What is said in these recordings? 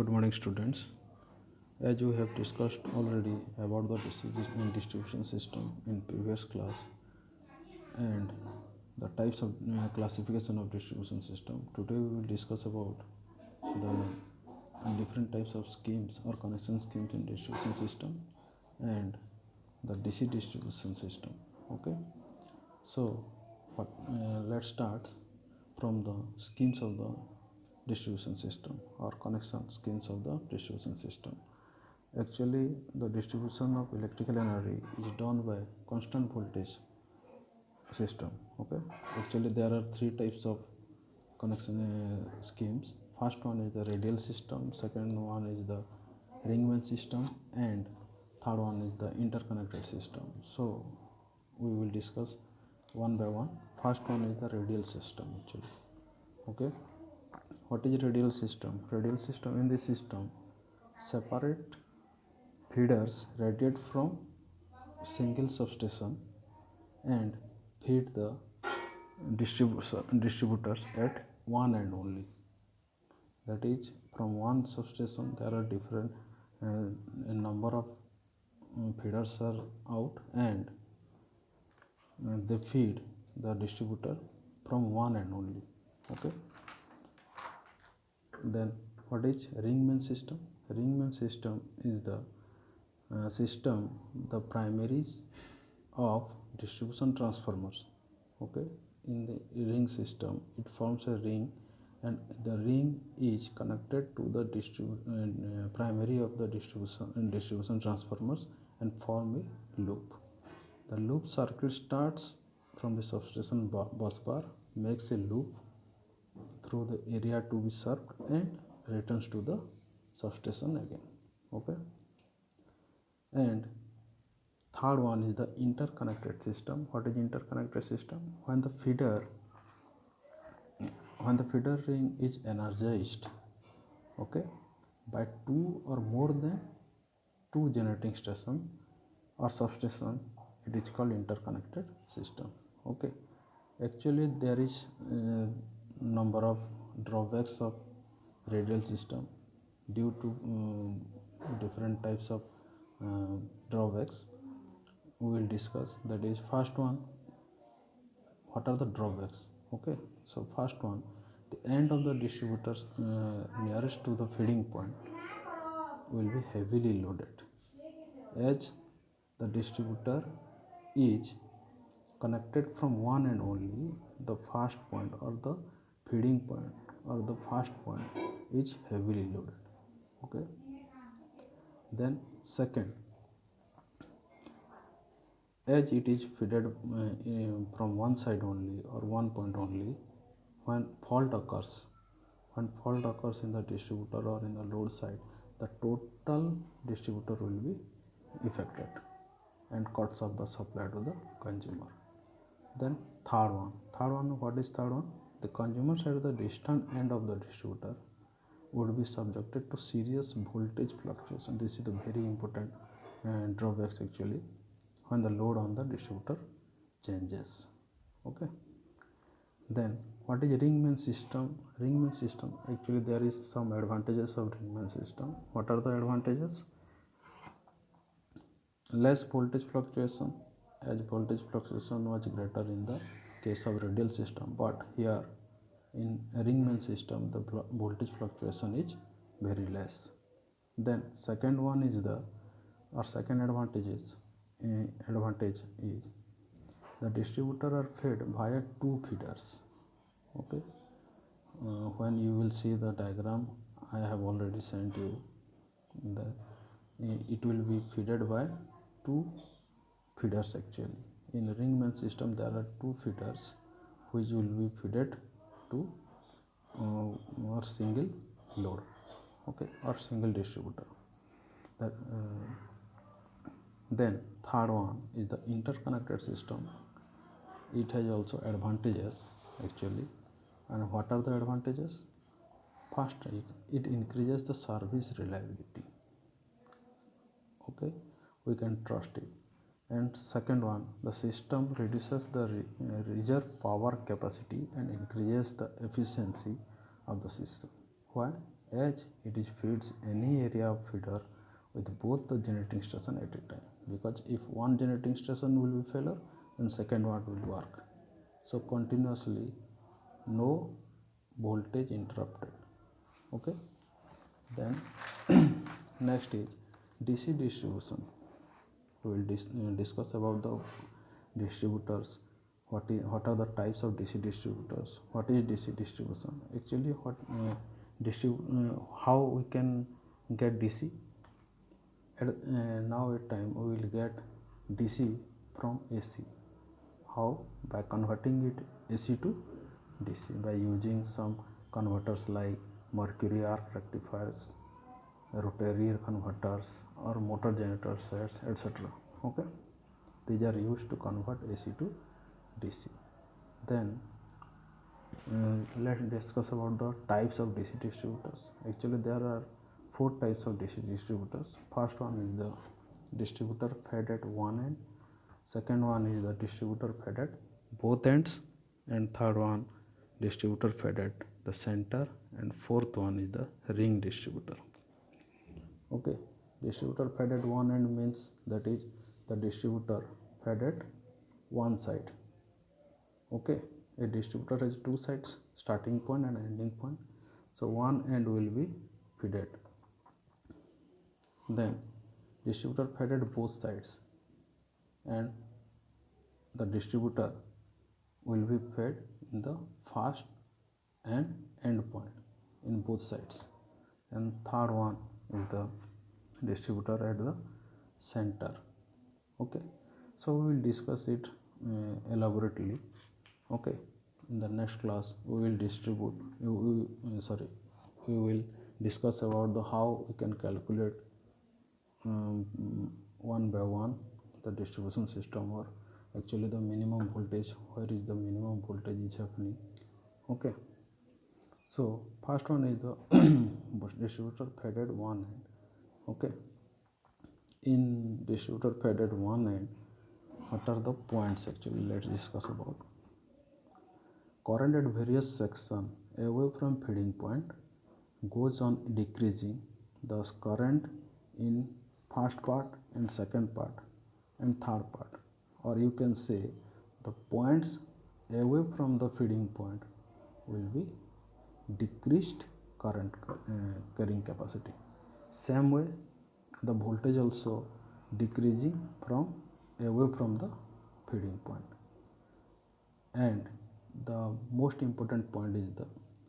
Good morning, students. As we have discussed already about the distribution system in previous class and the types of classification of distribution system, today we will discuss about the different types of schemes or connection schemes in distribution system and the DC distribution system. Okay, so let's start from the schemes of the distribution system or connection schemes of the distribution system. Actually, the distribution of electrical energy is done by constant voltage system. Okay, actually there are three types of connection schemes. First one is the radial system, second one is the ringman system, and third one is the interconnected system. So we will discuss one by one. First one is the radial system actually. Okay, what is radial system? Radial system, in this system separate feeders radiate from single substation and feed the distributors at one end only. That is, from one substation there are different a number of feeders are out, and they feed the distributor from one end only. Okay, then what is ringman system? Ringman system is the system, the primaries of distribution transformers. Okay, in the ring system it forms a ring, and the ring is connected to the primary of the distribution transformers and form a loop. The loop circuit starts from the substation bus bar, makes a loop through the area to be served, and returns to the substation again. Okay, and third one is the interconnected system. What is interconnected system? When the feeder ring is energized, okay, by two or more than two generating station or substation, it is called interconnected system. Okay, actually there is number of drawbacks of radial system due to different types of drawbacks we will discuss. That is, first one, what are the drawbacks? Okay, so first one, the end of the distributors nearest to the feeding point will be heavily loaded, as the distributor is connected from one end only. The first point or the feeding point or the first point is heavily loaded. Okay, then second, as it is fed from one side only or one point only, when fault occurs in the distributor or in the load side, the total distributor will be affected and cuts off the supply to the consumer. Then third one, what is third one? The consumer side of the distant end of the distributor would be subjected to serious voltage fluctuation. This is the very important drawbacks actually, when the load on the distributor changes. Okay, then what is ringman system? Ringman system, actually there is some advantages of ringman system. What are the advantages? Less voltage fluctuation, as voltage fluctuation was greater in the case of radial system, but here in ringman system the voltage fluctuation is very less. Then second one is second advantage is the distributor are fed via two feeders. Okay, when you will see the diagram I have already sent you, it will be fed by two feeders actually. In the ringman system there are two feeders which will be fed to or single load, okay, or single distributor. That then third one is the interconnected system. It has also advantages actually. And what are the advantages? First, it increases the service reliability. Okay, we can trust it. And second one, the system reduces the reserve power capacity and increases the efficiency of the system. Why? as it is feeds any area of feeder with both the generating station at a time, because if one generating station will be failure, then second one will work. So continuously, no voltage interrupted. Okay. Then next is DC distribution. We will discuss about the distributors. What are the types of DC distributors? What is DC distribution? Actually, how we can get DC? Now at time we will get DC from AC. How? By converting it AC to DC by using some converters like mercury arc rectifiers, rotary converters, or motor generator sets, etc. Okay, these are used to convert AC to DC. Then let's discuss about the types of DC distributors. Actually, there are 4 types of DC distributors. First one is the distributor fed at one end. Second one is the distributor fed at both ends, and third one distributor fed at the center, and fourth one is the ring distributor. Okay, distributor fed at one end means that is the distributor fed at one side. Okay, a distributor has two sides, starting point and ending point. So one end will be fed. Then distributor fed at both sides, and the distributor will be fed in the first and end point in both sides. And third one is the distributor at the center. Okay, so we will discuss it elaborately. Okay, in the next class we will we will discuss about the how we can calculate one by one the distribution system, or actually the minimum voltage, where is the minimum voltage is happening. Okay, so first one is the distributor fed at one end. Okay, in distributor fed at one end, what are the points? Actually, let's discuss about. Current at various section away from feeding point goes on decreasing. Thus current in first part and second part and third part, or you can say the points away from the feeding point will be decreased current carrying capacity. Same way, the voltage also decreasing from away from the feeding point. And the most important point is the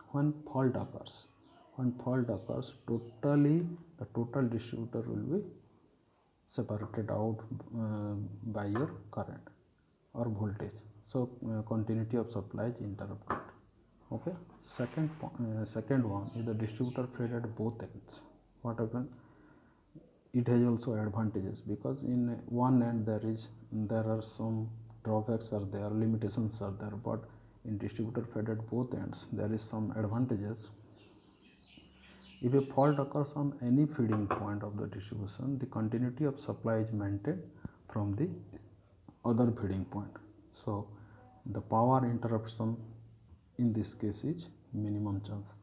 when fault occurs. When fault occurs, the total distributor will be separated out by your current or voltage. So continuity of supply is interrupted. Okay. Second one is the distributor fed at both ends. What happens? It has also advantages, because in one end there are some drawbacks are there, limitations are there, but in distributor fed at both ends there is some advantages. If a fault occurs on any feeding point of the distribution, the continuity of supply is maintained from the other feeding point. So the power interruption in this case is minimum chance.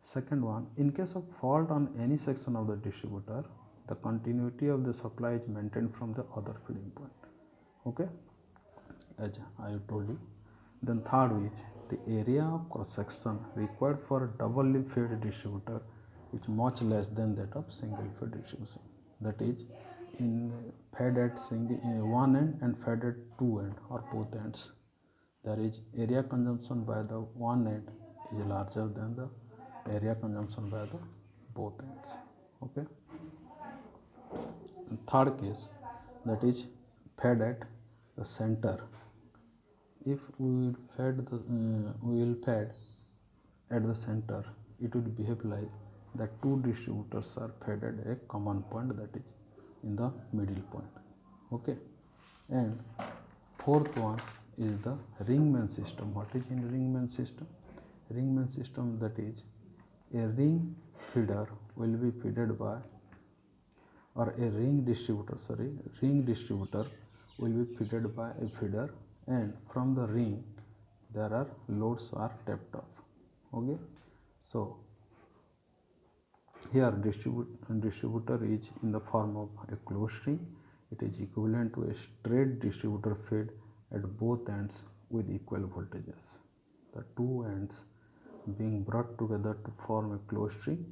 Second one, in case of fault on any section of the distributor, the continuity of the supply is maintained from the other feeding point. Okay, as I told you. Then third is the area of cross section required for doubly fed distributor is much less than that of single fed distribution. That is, in fed at one end and fed at two end or both ends, there is area consumption by the one end is larger than the area consumption by the both ends. Okay. And third case, that is fed at the center. If we will fed at the center, it would behave like the two distributors are fed at a common point, that is in the middle point. Okay. And fourth one is the ringman system. What is in ringman system? Ringman system, that is a ring feeder will be fed by, or a ring distributor will be fed by a feeder, and from the ring there are loads are tapped off. Okay, so Here distributor is in the form of a closed string. It is equivalent to a straight distributor fed at both ends with equal voltages. The two ends being brought together to form a closed string.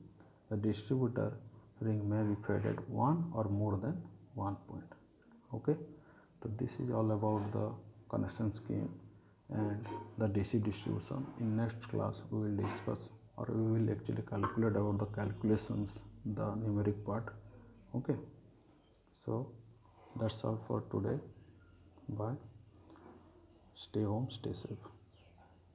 The distributor ring may be fed at one or more than one point. Okay, so this is all about the connection scheme and the DC distribution. In next class we will discuss, or we will actually calculate about the calculations, the numeric part. Okay, so that's all for today. Bye. Stay home, stay safe.